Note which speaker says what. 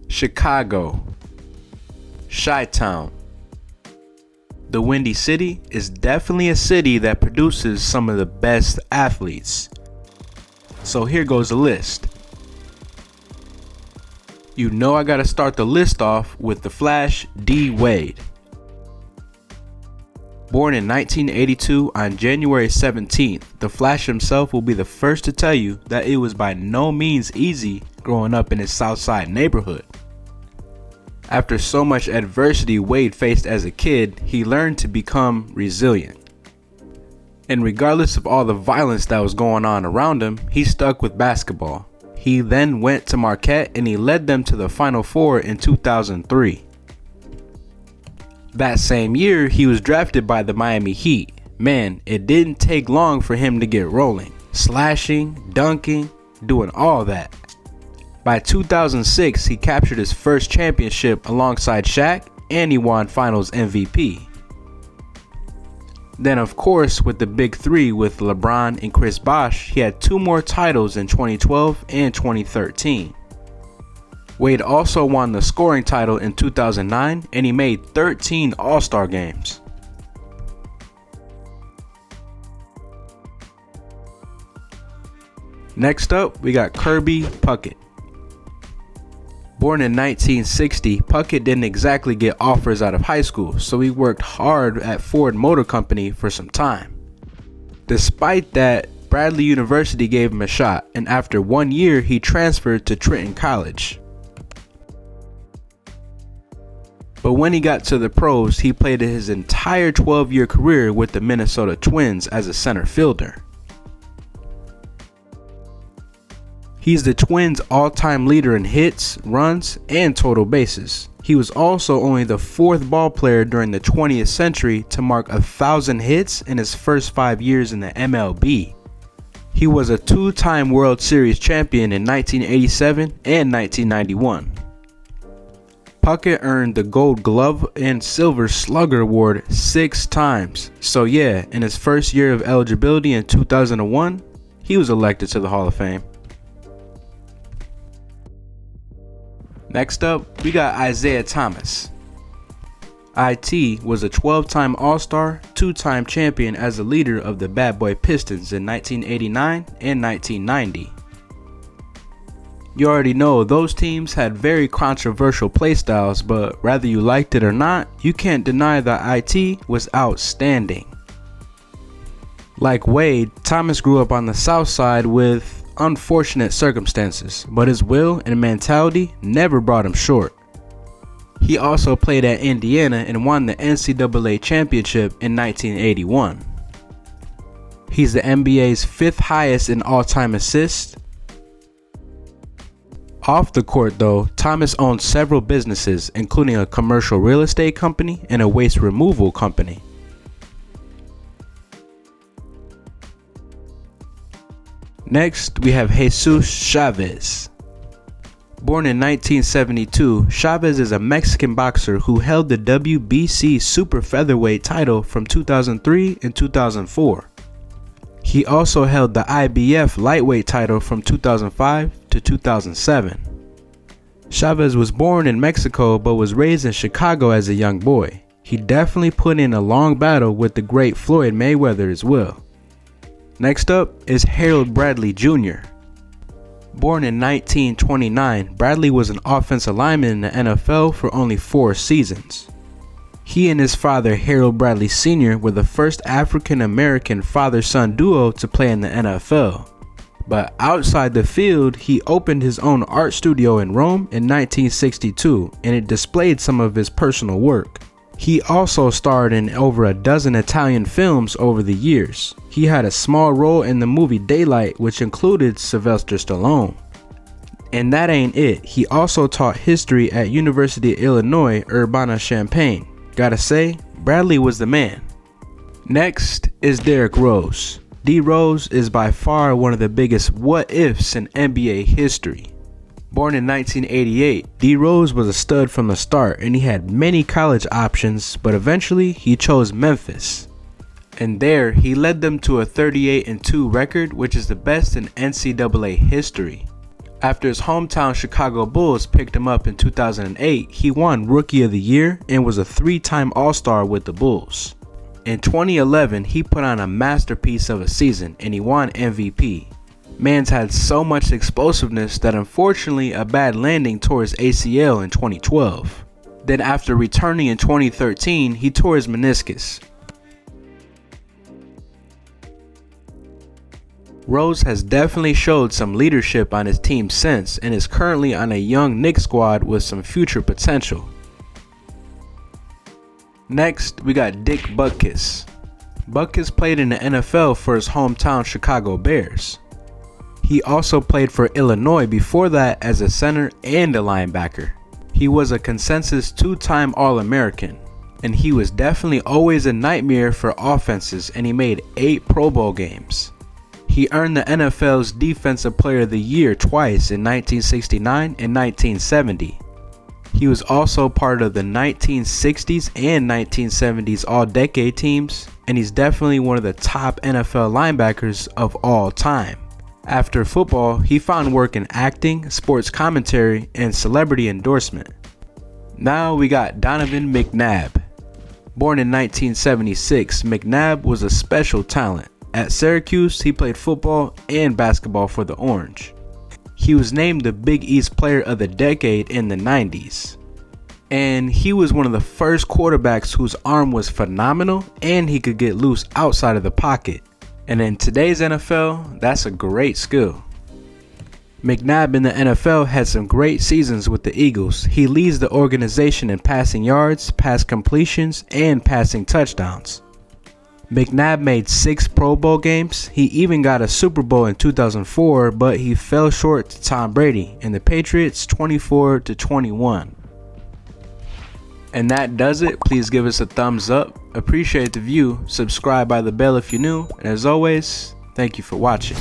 Speaker 1: Chicago, Chi-Town. The Windy City is definitely a city that produces some of the best athletes. So here goes the list. You know I gotta start the list off with the Flash, DWade. Born in 1982 on January 17th, the Flash himself will be the first to tell you that it was by no means easy growing up in his Southside neighborhood. After so much adversity Wade faced as a kid, he learned to become resilient. And regardless of all the violence that was going on around him, he stuck with basketball. He then went to Marquette and he led them to the Final Four in 2003. That same year, he was drafted by the Miami Heat. Man, it didn't take long for him to get rolling, slashing, dunking, doing all that. By 2006, he captured his first championship alongside Shaq, and he won Finals MVP. Then of course, with the big three with LeBron and Chris Bosh, he had 2 more titles in 2012 and 2013. Wade also won the scoring title in 2009, and he made 13 All-Star games. Next up, we got Kirby Puckett. Born in 1960, Puckett didn't exactly get offers out of high school, so he worked hard at Ford Motor Company for some time. Despite that, Bradley University gave him a shot, and after 1 year, he transferred to Trenton College. But when he got to the pros, he played his entire 12-year career with the Minnesota Twins as a center fielder. He's the Twins' all-time leader in hits, runs, and total bases. He was also only the 4th ball player during the 20th century to mark 1,000 hits in his first 5 years in the MLB. He was a 2-time World Series champion in 1987 and 1991. Puckett earned the Gold Glove and Silver Slugger Award 6 times. So yeah, in his first year of eligibility in 2001, he was elected to the Hall of Fame. Next up, we got Isaiah Thomas. IT was a 12-time All-Star, 2-time champion as a leader of the Bad Boy Pistons in 1989 and 1990. You already know those teams had very controversial playstyles, but whether you liked it or not, you can't deny that IT was outstanding. Like Wade, Thomas grew up on the South Side with unfortunate circumstances, but his will and mentality never brought him short. He also played at Indiana and won the NCAA championship in 1981. He's the NBA's 5th highest in all-time assists. Off the court though, Thomas owned several businesses, including a commercial real estate company and a waste removal company. Next, we have Jesus Chavez. Born in 1972, Chavez is a Mexican boxer who held the WBC super featherweight title from 2003 and 2004. He also held the IBF lightweight title from 2005 to 2007. Chavez was born in Mexico but was raised in Chicago as a young boy. He definitely put in a long battle with the great Floyd Mayweather as well. Next up is Harold Bradley Jr. Born in 1929, Bradley was an offensive lineman in the NFL for only 4 seasons. He and his father Harold Bradley Sr. were the first African American father-son duo to play in the NFL. But outside the field, he opened his own art studio in Rome in 1962, and it displayed some of his personal work. He also starred in over a dozen Italian films over the years. He had a small role in the movie Daylight, which included Sylvester Stallone. And that ain't it, he also taught history at University of Illinois, Urbana-Champaign. Gotta say, Bradley was the man. Next is Derrick Rose. D Rose is by far one of the biggest what-ifs in NBA history. Born in 1988, D. Rose was a stud from the start and he had many college options, but eventually he chose Memphis. And there, he led them to a 38-2 record, which is the best in NCAA history. After his hometown Chicago Bulls picked him up in 2008, he won Rookie of the Year and was a 3-time All-Star with the Bulls. In 2011, he put on a masterpiece of a season and he won MVP. Man's had so much explosiveness that unfortunately a bad landing tore his ACL in 2012. Then after returning in 2013, he tore his meniscus. Rose has definitely showed some leadership on his team since and is currently on a young Knicks squad with some future potential. Next, we got Dick Butkus. Butkus played in the NFL for his hometown Chicago Bears. He also played for Illinois before that as a center and a linebacker. He was a consensus 2-time All-American, and he was definitely always a nightmare for offenses, and he made 8 Pro Bowl games. He earned the NFL's Defensive Player of the Year twice in 1969 and 1970. He was also part of the 1960s and 1970s All-Decade teams, and he's definitely one of the top NFL linebackers of all time. After football, he found work in acting, sports commentary, and celebrity endorsement. Now we got Donovan McNabb. Born in 1976, McNabb was a special talent. At Syracuse, he played football and basketball for the Orange. He was named the Big East Player of the Decade in the 90s. And he was one of the first quarterbacks whose arm was phenomenal and he could get loose outside of the pocket. And in today's NFL, that's a great skill. McNabb in the NFL had some great seasons with the Eagles. He leads the organization in passing yards, pass completions, and passing touchdowns. McNabb made 6 Pro Bowl games. He even got a Super Bowl in 2004, but he fell short to Tom Brady and the Patriots 24-21. And that does it. Please give us a thumbs up. Appreciate the view. Subscribe by the bell if you're new. And as always, thank you for watching.